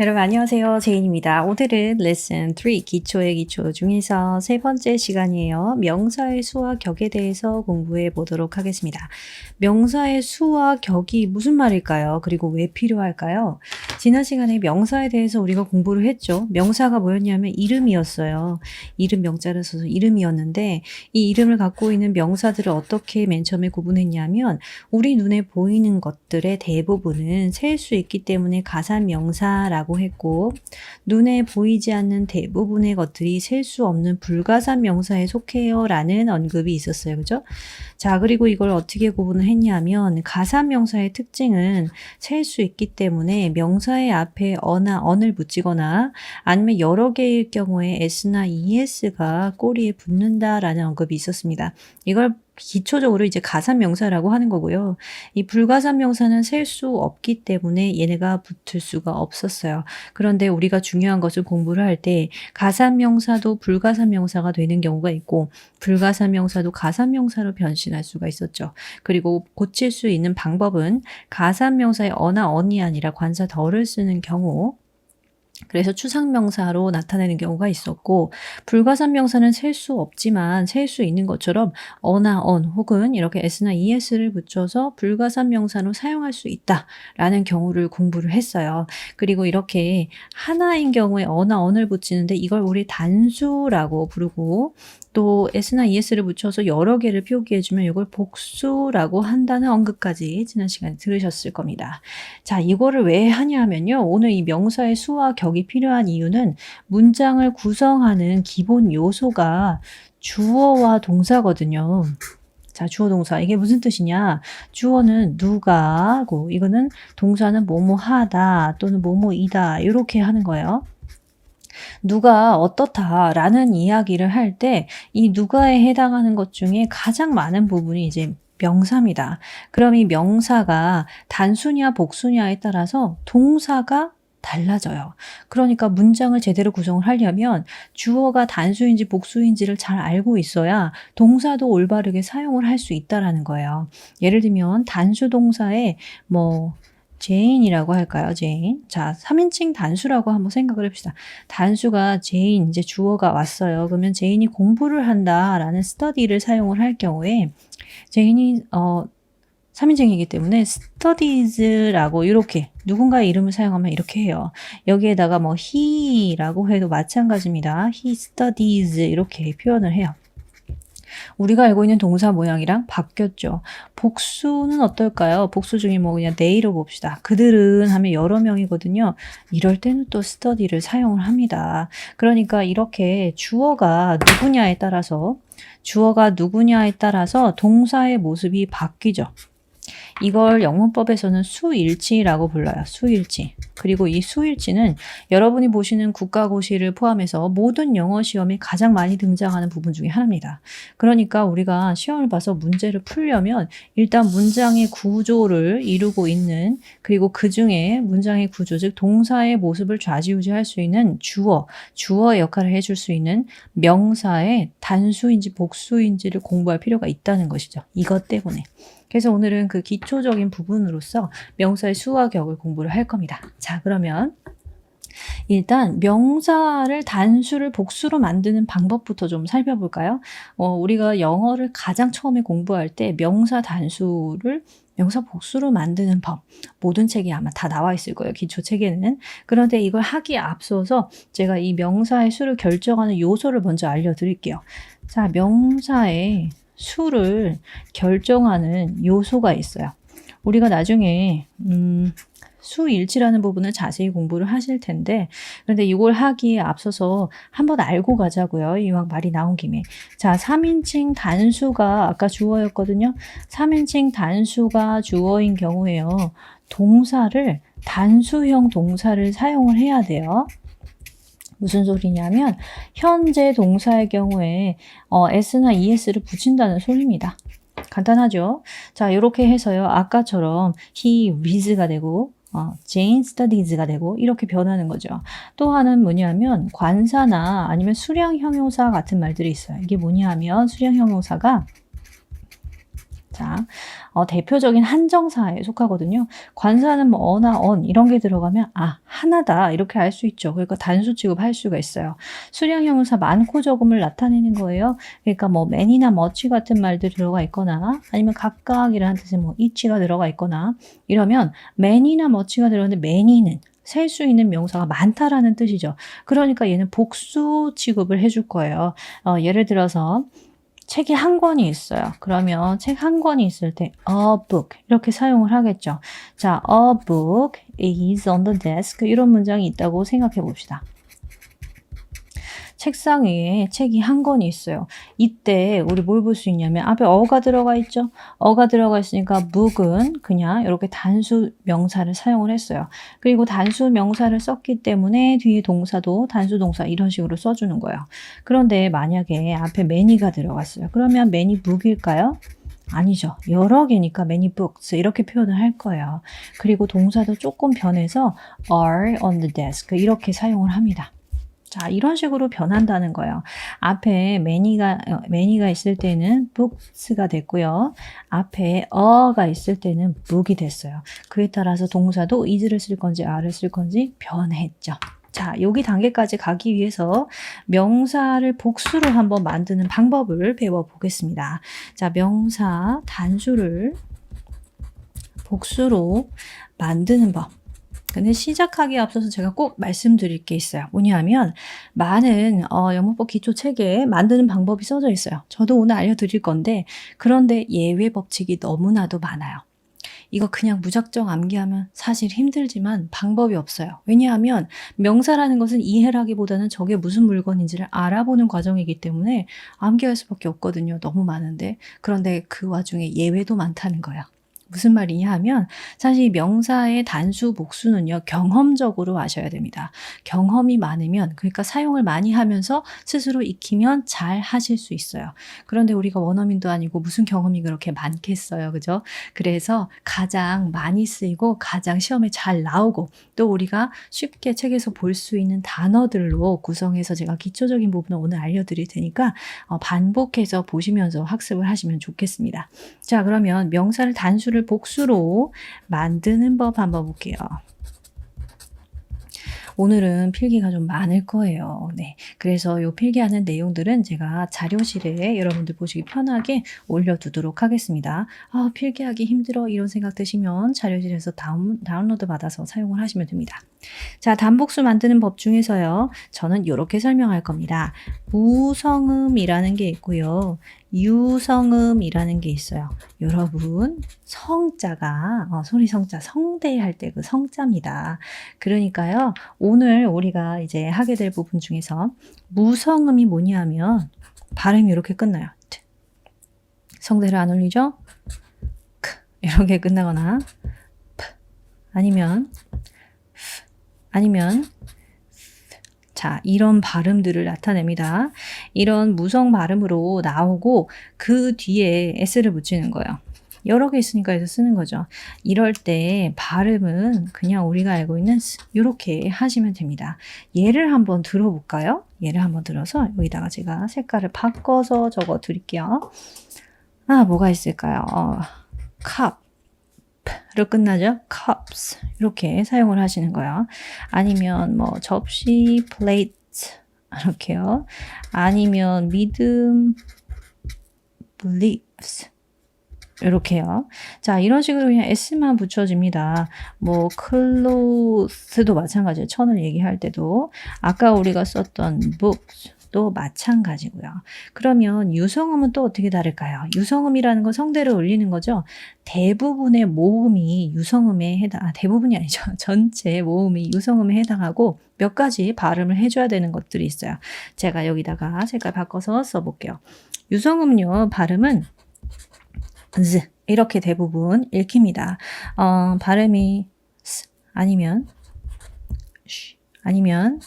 여러분 안녕하세요. 제인입니다. 오늘은 레슨 3 기초의 기초 중에서 세 번째 시간이에요. 명사의 수와 격에 대해서 공부해 보도록 하겠습니다. 명사의 수와 격이 무슨 말일까요? 그리고 왜 필요할까요? 지난 시간에 명사에 대해서 우리가 공부를 했죠. 명사가 뭐였냐면 이름이었어요. 이름 명자를 써서 이름이었는데 이 이름을 갖고 있는 명사들을 어떻게 맨 처음에 구분했냐면 우리 눈에 보이는 것들의 대부분은 셀 수 있기 때문에 가산명사라고 했고 눈에 보이지 않는 대부분의 것들이 셀 수 없는 불가산 명사에 속해요 라는 언급이 있었어요. 그죠? 자, 그리고 이걸 어떻게 구분을 했냐면 가산 명사의 특징은 셀 수 있기 때문에 명사의 앞에 어나 언을 붙이거나 아니면 여러 개일 경우에 s나 es가 꼬리에 붙는다라는 언급이 있었습니다. 이걸 기초적으로 이제 가산 명사라고 하는 거고요. 이 불가산 명사는 셀 수 없기 때문에 얘네가 붙을 수가 없었어요. 그런데 우리가 중요한 것을 공부를 할 때 가산 명사도 불가산 명사가 되는 경우가 있고 불가산 명사도 가산 명사로 변신할 수가 있었죠. 그리고 고칠 수 있는 방법은 가산 명사의 어나 언이 아니라 관사 덜을 쓰는 경우 그래서 추상명사로 나타내는 경우가 있었고 불가산 명사는 셀 수 없지만 셀 수 있는 것처럼 어나 언 혹은 이렇게 s나 es를 붙여서 불가산 명사로 사용할 수 있다라는 경우를 공부를 했어요. 그리고 이렇게 하나인 경우에 어나 언을 붙이는데 이걸 우리 단수라고 부르고 또 s나 es를 붙여서 여러 개를 표기해주면 이걸 복수라고 한다는 언급까지 지난 시간에 들으셨을 겁니다. 자, 이거를 왜 하냐면요. 오늘 이 명사의 수와 격이 필요한 이유는 문장을 구성하는 기본 요소가 주어와 동사거든요. 자, 주어 동사. 이게 무슨 뜻이냐? 주어는 누가고 이거는 동사는 뭐뭐 하다 또는 뭐뭐이다 이렇게 하는 거예요. 누가 어떻다라는 이야기를 할 때 이 누가에 해당하는 것 중에 가장 많은 부분이 이제 명사입니다. 그럼 이 명사가 단수냐 복수냐에 따라서 동사가 달라져요. 그러니까 문장을 제대로 구성을 하려면 주어가 단수인지 복수인지를 잘 알고 있어야 동사도 올바르게 사용을 할 수 있다라는 거예요. 예를 들면 단수 동사에 제인이라고 할까요? 제인. 자, 3인칭 단수라고 한번 생각을 해봅시다. 단수가 제인, 이제 주어가 왔어요. 그러면 제인이 공부를 한다라는 study를 사용을 할 경우에 제인이 3인칭이기 때문에 studies라고 이렇게 누군가의 이름을 사용하면 이렇게 해요. 여기에다가 he라고 해도 마찬가지입니다. he studies 이렇게 표현을 해요. 우리가 알고 있는 동사 모양이랑 바뀌었죠. 복수는 어떨까요? 복수 중에 그냥 they로 봅시다. 그들은 하면 여러 명이거든요. 이럴 때는 또 study를 사용을 합니다. 그러니까 이렇게 주어가 누구냐에 따라서 동사의 모습이 바뀌죠. 이걸 영문법에서는 수일치라고 불러요. 수일치. 그리고 이 수일치는 여러분이 보시는 국가고시를 포함해서 모든 영어 시험에 가장 많이 등장하는 부분 중에 하나입니다. 그러니까 우리가 시험을 봐서 문제를 풀려면 일단 문장의 구조를 이루고 있는 그리고 그 중에 문장의 구조, 즉 동사의 모습을 좌지우지할 수 있는 주어의 역할을 해줄 수 있는 명사의 단수인지 복수인지를 공부할 필요가 있다는 것이죠. 이것 때문에. 그래서 오늘은 그 기초적인 부분으로서 명사의 수와 격을 공부를 할 겁니다. 자, 그러면 일단 명사를 단수를 복수로 만드는 방법부터 좀 살펴볼까요? 우리가 영어를 가장 처음에 공부할 때 명사 단수를 명사 복수로 만드는 법 모든 책이 아마 다 나와 있을 거예요. 기초 책에는. 그런데 이걸 하기에 앞서서 제가 이 명사의 수를 결정하는 요소를 먼저 알려드릴게요. 자, 명사의 수를 결정하는 요소가 있어요. 우리가 나중에 수일치라는 부분을 자세히 공부를 하실 텐데 그런데 이걸 하기에 앞서서 한번 알고 가자고요. 이왕 말이 나온 김에. 자, 3인칭 단수가 아까 주어였거든요. 3인칭 단수가 주어인 경우에요. 동사를 단수형 동사를 사용을 해야 돼요. 무슨 소리냐면 현재 동사의 경우에 s나 es를 붙인다는 소리입니다. 간단하죠? 자, 이렇게 해서요. 아까처럼 he reads가 되고 Jane studies가 되고 이렇게 변하는 거죠. 또 하나는 뭐냐면 관사나 아니면 수량 형용사 같은 말들이 있어요. 이게 뭐냐면 수량 형용사가 자, 대표적인 한정사에 속하거든요. 관사는 뭐 어나 언 이런 게 들어가면 하나다 이렇게 알 수 있죠. 그러니까 단수 취급할 수가 있어요. 수량 형용사 많고 적음을 나타내는 거예요. 그러니까 뭐 many나 much 같은 말들 들어가 있거나 아니면 각각이라는 뜻의 뭐 each가 들어가 있거나 이러면 many나 much가 들어가는데 many는 셀 수 있는 명사가 많다라는 뜻이죠. 그러니까 얘는 복수 취급을 해줄 거예요. 예를 들어서 책이 한 권이 있어요. 그러면 책 한 권이 있을 때 a book 이렇게 사용을 하겠죠. 자, a book is on the desk 이런 문장이 있다고 생각해 봅시다. 책상 위에 책이 한 권이 있어요. 이때 우리 뭘 볼 수 있냐면 앞에 어가 들어가 있죠. 어가 들어가 있으니까 book은 그냥 이렇게 단수 명사를 사용을 했어요. 그리고 단수 명사를 썼기 때문에 뒤에 동사도 단수 동사 이런 식으로 써주는 거예요. 그런데 만약에 앞에 many가 들어갔어요. 그러면 many book일까요? 아니죠. 여러 개니까 many books 이렇게 표현을 할 거예요. 그리고 동사도 조금 변해서 are on the desk 이렇게 사용을 합니다. 자, 이런 식으로 변한다는 거예요. 앞에 many가 있을 때는 books가 됐고요. 앞에 a가 있을 때는 book이 됐어요. 그에 따라서 동사도 is를 쓸 건지 are를 쓸 건지 변했죠. 자, 여기 단계까지 가기 위해서 명사를 복수로 한번 만드는 방법을 배워보겠습니다. 자, 명사 단수를 복수로 만드는 법. 근데 시작하기에 앞서서 제가 꼭 말씀드릴 게 있어요. 뭐냐면 많은 영문법 기초 책에 만드는 방법이 써져 있어요. 저도 오늘 알려드릴 건데 그런데 예외 법칙이 너무나도 많아요. 이거 그냥 무작정 암기하면 사실 힘들지만 방법이 없어요. 왜냐하면 명사라는 것은 이해라기보다는 저게 무슨 물건인지를 알아보는 과정이기 때문에 암기할 수밖에 없거든요. 너무 많은데. 그런데 그 와중에 예외도 많다는 거예요. 무슨 말이냐 하면 사실 명사의 단수 복수는요 경험적으로 아셔야 됩니다. 경험이 많으면 그러니까 사용을 많이 하면서 스스로 익히면 잘 하실 수 있어요. 그런데 우리가 원어민도 아니고 무슨 경험이 그렇게 많겠어요. 그죠? 그래서 가장 많이 쓰이고 가장 시험에 잘 나오고 또 우리가 쉽게 책에서 볼 수 있는 단어들로 구성해서 제가 기초적인 부분을 오늘 알려드릴 테니까 반복해서 보시면서 학습을 하시면 좋겠습니다. 자, 그러면 명사를 단수를 복수로 만드는 법 한번 볼게요. 오늘은 필기가 좀 많을 거예요. 네. 그래서 이 필기하는 내용들은 제가 자료실에 여러분들 보시기 편하게 올려두도록 하겠습니다. 필기하기 힘들어 이런 생각 드시면 자료실에서 다운로드 받아서 사용을 하시면 됩니다. 자, 단복수 만드는 법 중에서요. 저는 이렇게 설명할 겁니다. 무성음이라는 게 있고요. 유성음이라는 게 있어요. 여러분 성자가 소리 성자 성대할 때 그 성자입니다. 그러니까요. 오늘 우리가 이제 하게 될 부분 중에서 무성음이 뭐냐면 발음이 이렇게 끝나요. 성대를 안 올리죠? 이렇게 끝나거나 아니면 자, 이런 발음들을 나타냅니다. 이런 무성 발음으로 나오고 그 뒤에 s를 붙이는 거예요. 여러 개 있으니까 해서 쓰는 거죠. 이럴 때 발음은 그냥 우리가 알고 있는 이렇게 하시면 됩니다. 예를 한번 들어볼까요? 예를 한번 들어서 여기다가 제가 색깔을 바꿔서 적어 드릴게요. 뭐가 있을까요? cup로 끝나죠? cups 이렇게 사용을 하시는 거예요. 아니면 뭐 접시, plate 이렇게요. 아니면 믿음, believes 이렇게요. 자, 이런 식으로 그냥 s만 붙여집니다. 뭐 clothes도 마찬가지예요. 천을 얘기할 때도 아까 우리가 썼던 books 또 마찬가지고요. 그러면 유성음은 또 어떻게 다를까요? 유성음이라는 건 성대를 올리는 거죠. 대부분의 모음이 유성음에 대부분이 아니죠. 전체 모음이 유성음에 해당하고 몇 가지 발음을 해줘야 되는 것들이 있어요. 제가 여기다가 색깔 바꿔서 써볼게요. 유성음요 발음은 z 이렇게 대부분 읽힙니다. 발음이 s 아니면 sh 아니면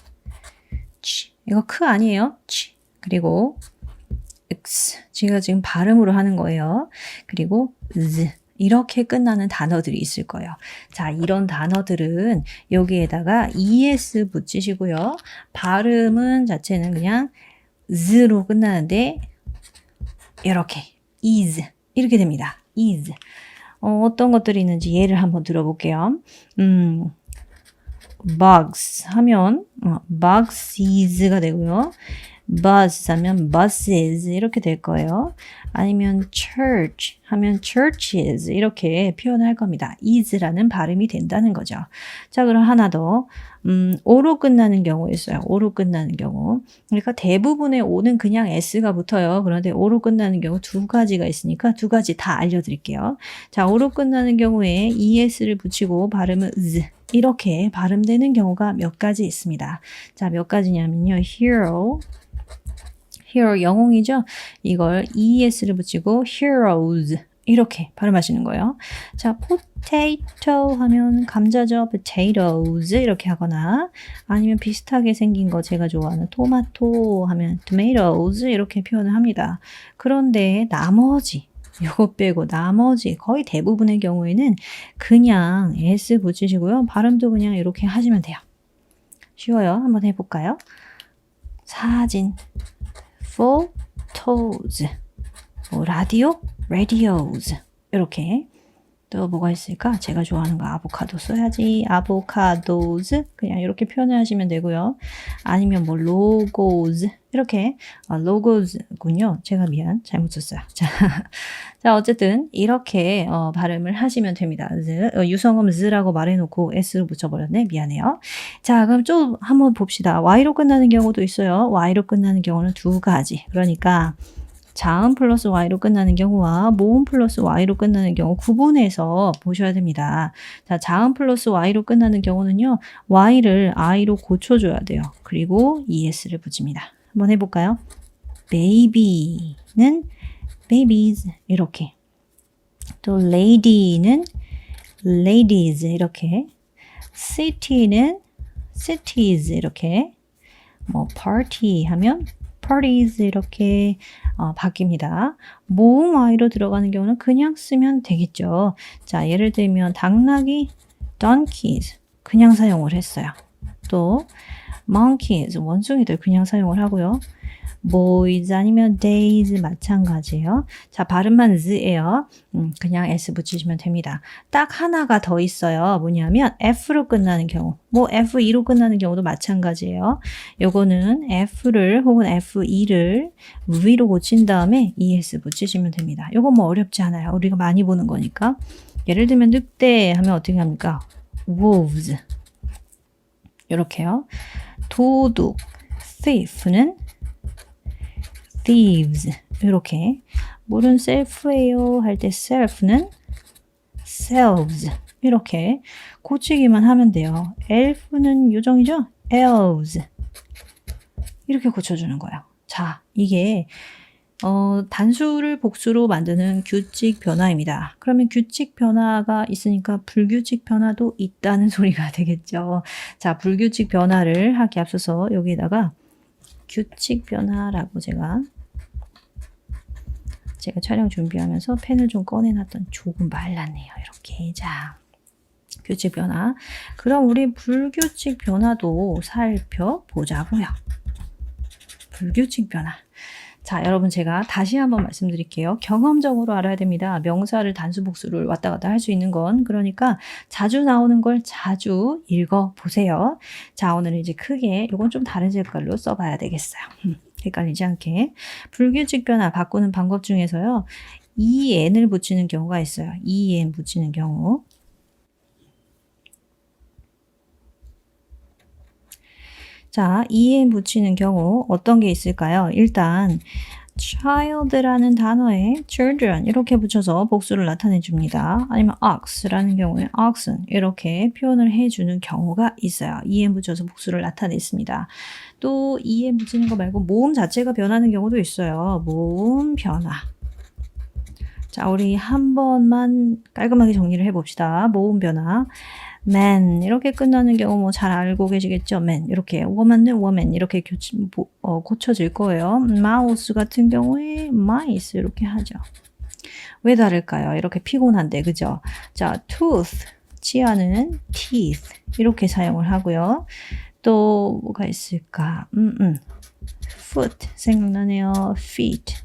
ch 이거 크 아니에요? 치 그리고 x 제가 지금 발음으로 하는 거예요. 그리고 z 이렇게 끝나는 단어들이 있을 거예요. 자, 이런 단어들은 여기에다가 es 붙이시고요. 발음은 자체는 그냥 z로 끝나는데 이렇게 is 이렇게 됩니다. is. 어떤 것들이 있는지 예를 한번 들어볼게요. bugs 하면 bugses가 되고요. bus 하면 buses 이렇게 될 거예요. 아니면 church 하면 churches 이렇게 표현할 겁니다. is라는 발음이 된다는 거죠. 자, 그럼 하나 더. o로 끝나는 경우 있어요. o로 끝나는 경우. 그러니까 대부분의 o는 그냥 s가 붙어요. 그런데 o로 끝나는 경우 두 가지가 있으니까 두 가지 다 알려드릴게요. 자, o로 끝나는 경우에 es를 붙이고 발음은 z 이렇게 발음되는 경우가 몇 가지 있습니다. 자, 몇 가지냐면요. hero 영웅이죠. 이걸 es를 붙이고 heroes 이렇게 발음하시는 거예요. 자, potato 하면 감자죠. potatoes 이렇게 하거나 아니면 비슷하게 생긴 거 제가 좋아하는 토마토 하면 tomatoes 이렇게 표현을 합니다. 그런데 나머지 요거 빼고 나머지 거의 대부분의 경우에는 그냥 s 붙이시고요. 발음도 그냥 이렇게 하시면 돼요. 쉬워요. 한번 해볼까요? 사진 photos 라디오 radios 이렇게 또 뭐가 있을까? 제가 좋아하는 거 아보카도 써야지. avocados 그냥 이렇게 표현을 하시면 되고요. 아니면 뭐 logos 이렇게 logos군요. 제가 미안 잘못 썼어요. 자 어쨌든 이렇게 발음을 하시면 됩니다. 유성음 z라고 말해놓고 s로 붙여버렸네. 미안해요. 자 그럼 좀 한번 봅시다. y로 끝나는 경우도 있어요. y로 끝나는 경우는 두 가지. 그러니까 자음 플러스 y로 끝나는 경우와 모음 플러스 y로 끝나는 경우 구분해서 보셔야 됩니다. 자, 자음 플러스 y로 끝나는 경우는요. y를 i로 고쳐줘야 돼요. 그리고 es를 붙입니다. 한번 해볼까요? baby는 babies 이렇게 또 lady는 ladies 이렇게 city는 cities 이렇게 뭐 party 하면 parties 이렇게 바뀝니다. 모음 y로 들어가는 경우는 그냥 쓰면 되겠죠. 자, 예를 들면 당나귀 donkeys 그냥 사용을 했어요. 또 monkeys 원숭이들 그냥 사용을 하고요. boys 아니면 days 마찬가지예요. 자, 발음만 z예요. 그냥 s 붙이시면 됩니다. 딱 하나가 더 있어요. 뭐냐면 f로 끝나는 경우, 뭐 f2로 끝나는 경우도 마찬가지예요. 요거는 f를 혹은 f2를 v로 고친 다음에 es 붙이시면 됩니다. 요건 뭐 어렵지 않아요. 우리가 많이 보는 거니까. 예를 들면 늑대 하면 어떻게 합니까? wolves 이렇게요. 도둑 thief는 thieves 이렇게 물은 self예요 할 때 self는 selves 이렇게 고치기만 하면 돼요. elf는 요정이죠? elves 이렇게 고쳐주는 거예요. 자, 이게 단수를 복수로 만드는 규칙 변화입니다. 그러면 규칙 변화가 있으니까 불규칙 변화도 있다는 소리가 되겠죠. 자, 불규칙 변화를 하기 앞서서 여기에다가 규칙 변화라고 제가 촬영 준비하면서 펜을 좀 꺼내놨던 조금 말랐네요. 이렇게. 자, 규칙 변화. 그럼 우리 불규칙 변화도 살펴보자고요. 불규칙 변화. 자, 여러분 제가 다시 한번 말씀드릴게요. 경험적으로 알아야 됩니다. 명사를 단수 복수를 왔다 갔다 할 수 있는 건 그러니까 자주 나오는 걸 자주 읽어보세요. 자, 오늘은 이제 크게 이건 좀 다른 색깔로 써봐야 되겠어요. 헷갈리지 않게. 불규칙 변화 바꾸는 방법 중에서요. en을 붙이는 경우가 있어요. en 붙이는 경우. 자, en 붙이는 경우 어떤 게 있을까요? 일단 child라는 단어에 children 이렇게 붙여서 복수를 나타내 줍니다. 아니면 ox라는 경우에 oxen 이렇게 표현을 해주는 경우가 있어요. en 붙여서 복수를 나타냈습니다. 또 en 붙이는 거 말고 모음 자체가 변하는 경우도 있어요. 모음 변화. 자, 우리 한 번만 깔끔하게 정리를 해봅시다. 모음 변화. man 이렇게 끝나는 경우 뭐 잘 알고 계시겠죠? man 이렇게 woman은 woman 이렇게 고쳐질 거예요. mouse 같은 경우에 mice 이렇게 하죠. 왜 다를까요? 이렇게 피곤한데 그죠? 자, tooth 치아는 teeth 이렇게 사용을 하고요. 또 뭐가 있을까? foot 생각나네요. feet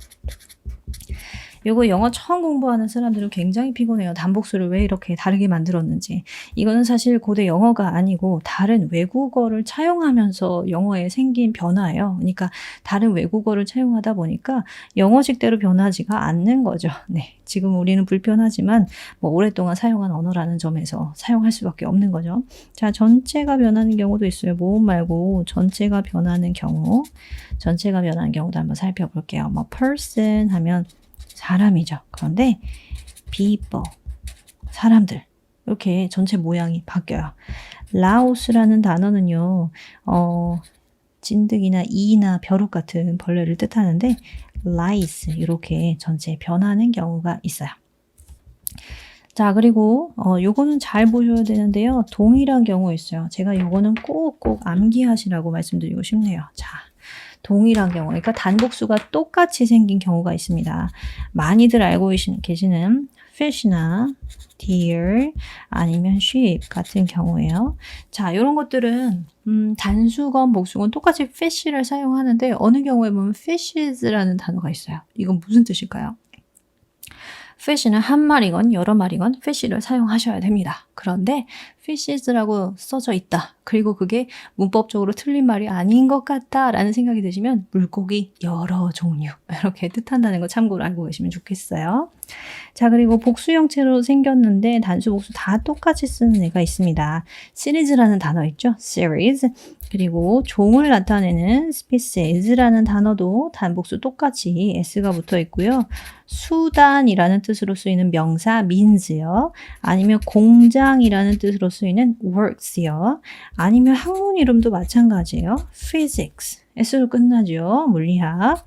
요거 영어 처음 공부하는 사람들은 굉장히 피곤해요. 단복수를 왜 이렇게 다르게 만들었는지. 이거는 사실 고대 영어가 아니고 다른 외국어를 차용하면서 영어에 생긴 변화예요. 그러니까 다른 외국어를 차용하다 보니까 영어식대로 변하지가 않는 거죠. 네. 지금 우리는 불편하지만 뭐 오랫동안 사용한 언어라는 점에서 사용할 수밖에 없는 거죠. 자, 전체가 변하는 경우도 있어요. 모음 말고 전체가 변하는 경우. 전체가 변하는 경우도 한번 살펴볼게요. 뭐 person 하면 사람이죠. 그런데 people, 사람들. 이렇게 전체 모양이 바뀌어요. 라오스라는 단어는요. 진드기나 이나 벼룩 같은 벌레를 뜻하는데 lice 이렇게 전체 변하는 경우가 있어요. 자, 그리고 요거는 잘 보셔야 되는데요. 동일한 경우 있어요. 제가 요거는 꼭꼭 암기하시라고 말씀드리고 싶네요. 자, 동일한 경우, 그러니까 단복수가 똑같이 생긴 경우가 있습니다. 많이들 알고 계시는 fish나 deer 아니면 sheep 같은 경우예요. 자, 이런 것들은 단수건 복수건 똑같이 fish를 사용하는데 어느 경우에 보면 fishes라는 단어가 있어요. 이건 무슨 뜻일까요? fish는 한 마리건 여러 마리건 fish를 사용하셔야 됩니다. 그런데 fishes라고 써져 있다. 그리고 그게 문법적으로 틀린 말이 아닌 것 같다라는 생각이 드시면 물고기 여러 종류 이렇게 뜻한다는 거 참고로 알고 계시면 좋겠어요. 자, 그리고 복수 형태로 생겼는데 단수 복수 다 똑같이 쓰는 애가 있습니다. 시리즈라는 단어 있죠? series. 그리고 종을 나타내는 species라는 단어도 단복수 똑같이 s가 붙어 있고요. 수단이라는 뜻으로 쓰이는 명사 means요. 아니면 공장이라는 뜻으로 쓰이는 works요. 아니면 학문 이름도 마찬가지예요. physics, s로 끝나죠. 물리학.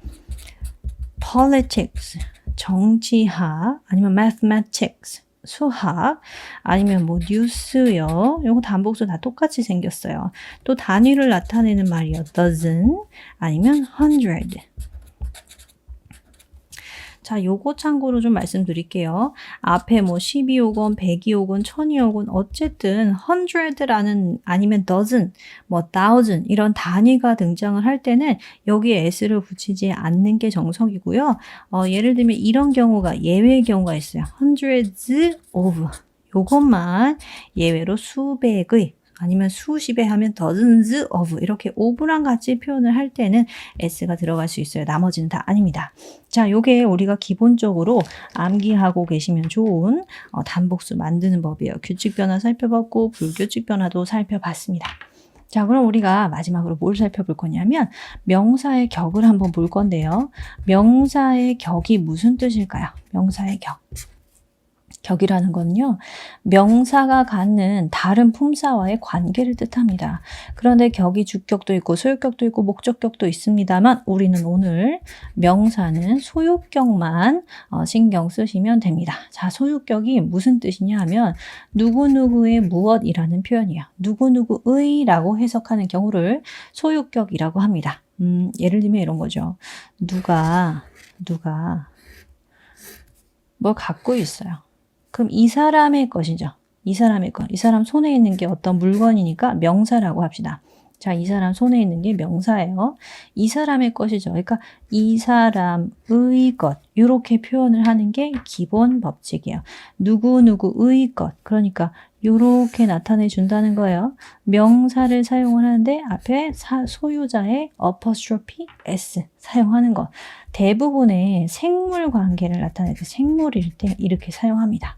politics, 정치학, 아니면 mathematics, 수학, 아니면 뭐 뉴스요. 요거 단복수 다 똑같이 생겼어요. 또 단위를 나타내는 말이요. dozen, 아니면 hundred. 자, 요거 참고로 좀 말씀드릴게요. 앞에 뭐 10이 오건 100이 오건 1000이 오건 어쨌든 100라는 아니면 dozen, 뭐 thousand 이런 단위가 등장을 할 때는 여기에 s를 붙이지 않는 게 정석이고요. 예를 들면 이런 경우가 예외의 경우가 있어요. hundreds of 요것만 예외로 수백의 아니면 수십에 하면 dozens of 이렇게 of랑 같이 표현을 할 때는 s가 들어갈 수 있어요. 나머지는 다 아닙니다. 자, 요게 우리가 기본적으로 암기하고 계시면 좋은 단복수 만드는 법이에요. 규칙 변화 살펴봤고 불규칙 변화도 살펴봤습니다. 자, 그럼 우리가 마지막으로 뭘 살펴볼 거냐면 명사의 격을 한번 볼 건데요. 명사의 격이 무슨 뜻일까요? 명사의 격. 격이라는 건요. 명사가 갖는 다른 품사와의 관계를 뜻합니다. 그런데 격이 주격도 있고 소유격도 있고 목적격도 있습니다만 우리는 오늘 명사는 소유격만 신경 쓰시면 됩니다. 자, 소유격이 무슨 뜻이냐 하면 누구누구의 무엇이라는 표현이에요. 누구누구의 라고 해석하는 경우를 소유격이라고 합니다. 예를 들면 이런 거죠. 누가 뭘 갖고 있어요. 그럼 이 사람의 것이죠. 이 사람의 것. 이 사람 손에 있는 게 어떤 물건이니까 명사라고 합시다. 자, 이 사람 손에 있는 게 명사예요. 이 사람의 것이죠. 그러니까 이 사람의 것. 이렇게 표현을 하는 게 기본 법칙이에요. 누구누구의 것. 그러니까 이렇게 나타내 준다는 거예요. 명사를 사용을 하는데 앞에 소유자의 apostrophe s 사용하는 것. 대부분의 생물 관계를 나타낼 때 생물일 때 이렇게 사용합니다.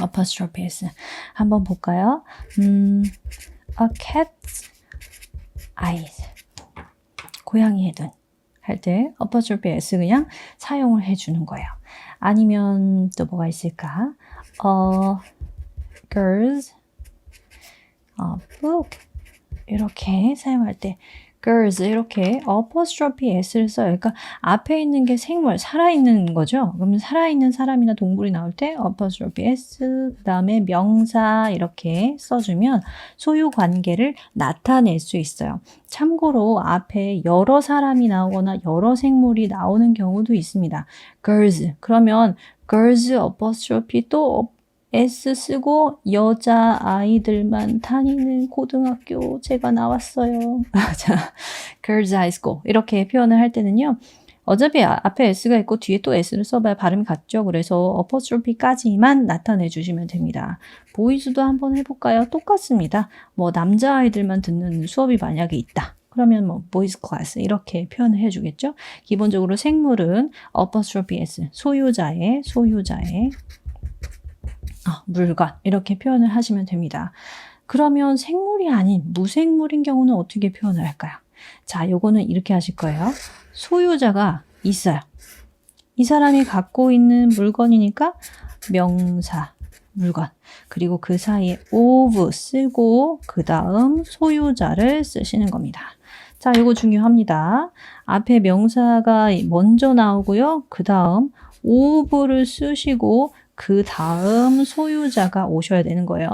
apostrophe s. 한번 볼까요? A cat's eyes. 고양이의 눈. 할 때 apostrophe s 그냥 사용을 해주는 거예요. 아니면 또 뭐가 있을까? girls book 이렇게 사용할 때 girls 이렇게 apostrophe s를 써요. 그러니까 앞에 있는 게 생물, 살아있는 거죠. 그러면 살아있는 사람이나 동물이 나올 때 apostrophe s 그다음에 명사 이렇게 써주면 소유 관계를 나타낼 수 있어요. 참고로 앞에 여러 사람이 나오거나 여러 생물이 나오는 경우도 있습니다. girls 그러면 girls apostrophe 또 S 쓰고 여자 아이들만 다니는 고등학교 제가 나왔어요. 자, girls high school 이렇게 표현을 할 때는요. 어차피 앞에 s가 있고 뒤에 또 s를 써봐야 발음이 같죠. 그래서 apostrophe까지만 나타내 주시면 됩니다. boys도 한번 해볼까요? 똑같습니다. 뭐 남자아이들만 듣는 수업이 만약에 있다. 그러면 뭐 boys class 이렇게 표현을 해주겠죠. 기본적으로 생물은 apostrophe s, 소유자의 물건 이렇게 표현을 하시면 됩니다. 그러면 생물이 아닌 무생물인 경우는 어떻게 표현을 할까요? 자, 요거는 이렇게 하실 거예요. 소유자가 있어요. 이 사람이 갖고 있는 물건이니까 명사, 물건. 그리고 그 사이에 of 쓰고 그 다음 소유자를 쓰시는 겁니다. 자, 이거 중요합니다. 앞에 명사가 먼저 나오고요. 그 다음 of를 쓰시고 그 다음 소유자가 오셔야 되는 거예요.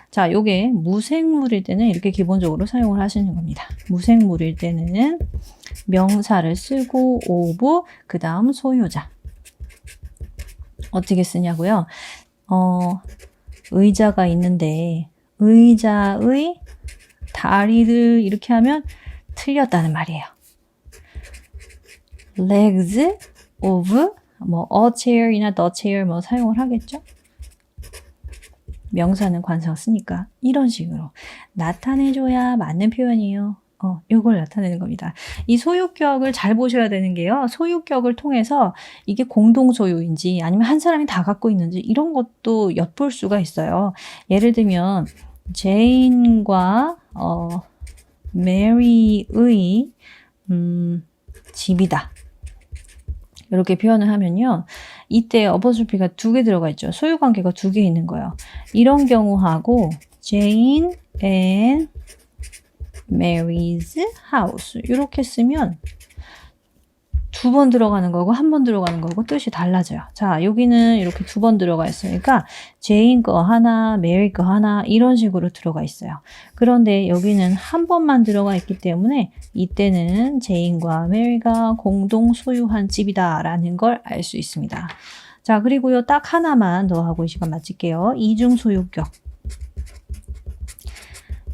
자, 요게 무생물일 때는 이렇게 기본적으로 사용을 하시는 겁니다. 무생물일 때는 명사를 쓰고 of 그 다음 소유자. 어떻게 쓰냐고요? 의자가 있는데 의자의 다리를 이렇게 하면 틀렸다는 말이에요. legs of 뭐 a chair이나 the chair 뭐 사용을 하겠죠? 명사는 관상 쓰니까 이런 식으로 나타내줘야 맞는 표현이에요. 요걸 나타내는 겁니다. 이 소유격을 잘 보셔야 되는 게요. 소유격을 통해서 이게 공동 소유인지 아니면 한 사람이 다 갖고 있는지 이런 것도 엿볼 수가 있어요. 예를 들면 제인과 메리의 집이다. 이렇게 표현을 하면요. 이때 apostrophe가 2개 들어가 있죠. 소유관계가 2개 있는 거예요. 이런 경우하고 Jane and Mary's house 이렇게 쓰면 2번 들어가는 거고 1번 들어가는 거고 뜻이 달라져요. 자, 여기는 이렇게 2번 들어가 있으니까 제인 거 하나, 메리 거 하나 이런 식으로 들어가 있어요. 그런데 여기는 1번만 들어가 있기 때문에 이때는 제인과 메리가 공동 소유한 집이다 라는 걸 알 수 있습니다. 자, 그리고요 딱 하나만 더 하고 이 시간 마칠게요. 이중 소유격.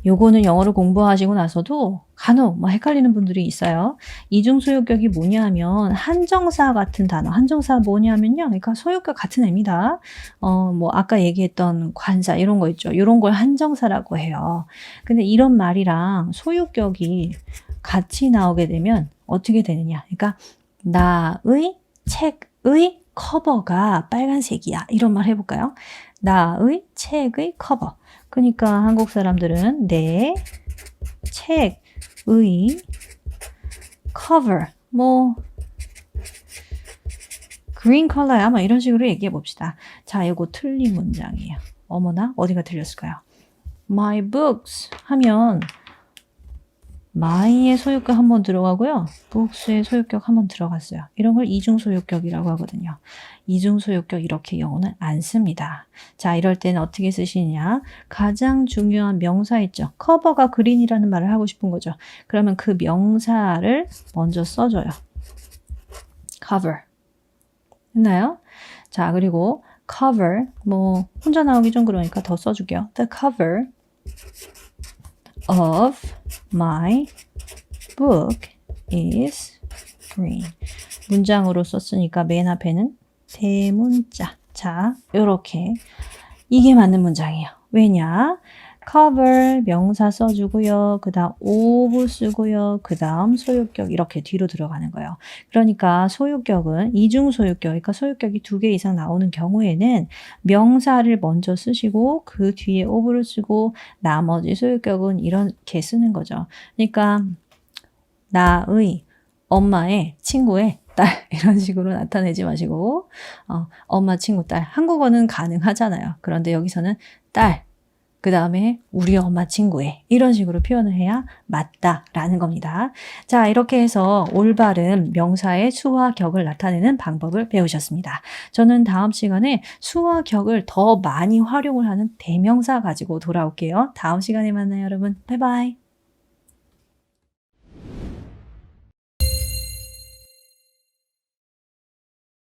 요거는 영어를 공부하시고 나서도 간혹 헷갈리는 분들이 있어요. 이중 소유격이 뭐냐 하면 한정사 같은 단어. 한정사 뭐냐면요. 그러니까 소유격 같은 애입니다. 뭐 아까 얘기했던 관사 이런 거 있죠. 이런 걸 한정사라고 해요. 근데 이런 말이랑 소유격이 같이 나오게 되면 어떻게 되느냐. 그러니까 나의 책의 커버가 빨간색이야. 이런 말 해볼까요? 나의 책의 커버. 그러니까 한국 사람들은 내 책의 cover 뭐 green color야 뭐 이런 식으로 얘기해 봅시다. 자, 이거 틀린 문장이에요. 어머나 어디가 틀렸을까요? My books 하면 my의 소유격 한번 들어가고요. books의 소유격 한번 들어갔어요. 이런 걸 이중 소유격이라고 하거든요. 이중 소유격 이렇게 영어는 안 씁니다. 자, 이럴 때는 어떻게 쓰시냐? 가장 중요한 명사 있죠. 커버가 그린이라는 말을 하고 싶은 거죠. 그러면 그 명사를 먼저 써줘요. cover. 했나요? 자, 그리고 cover 뭐 혼자 나오기 좀 그러니까 더 써줄게요. The cover of my book is green. 문장으로 썼으니까 맨 앞에는 대문자. 자, 요렇게 이게 맞는 문장이에요. 왜냐? cover 명사 써주고요. 그 다음 of 쓰고요. 그 다음 소유격 이렇게 뒤로 들어가는 거예요. 그러니까 소유격은 이중 소유격, 그러니까 소유격이 2개 이상 나오는 경우에는 명사를 먼저 쓰시고 그 뒤에 of를 쓰고 나머지 소유격은 이렇게 쓰는 거죠. 그러니까 나의, 엄마의, 친구의 딸 이런 식으로 나타내지 마시고 엄마, 친구, 딸. 한국어는 가능하잖아요. 그런데 여기서는 딸, 그 다음에 우리 엄마 친구의 이런 식으로 표현을 해야 맞다라는 겁니다. 자, 이렇게 해서 올바른 명사의 수와 격을 나타내는 방법을 배우셨습니다. 저는 다음 시간에 수와 격을 더 많이 활용을 하는 대명사 가지고 돌아올게요. 다음 시간에 만나요, 여러분. 바이바이.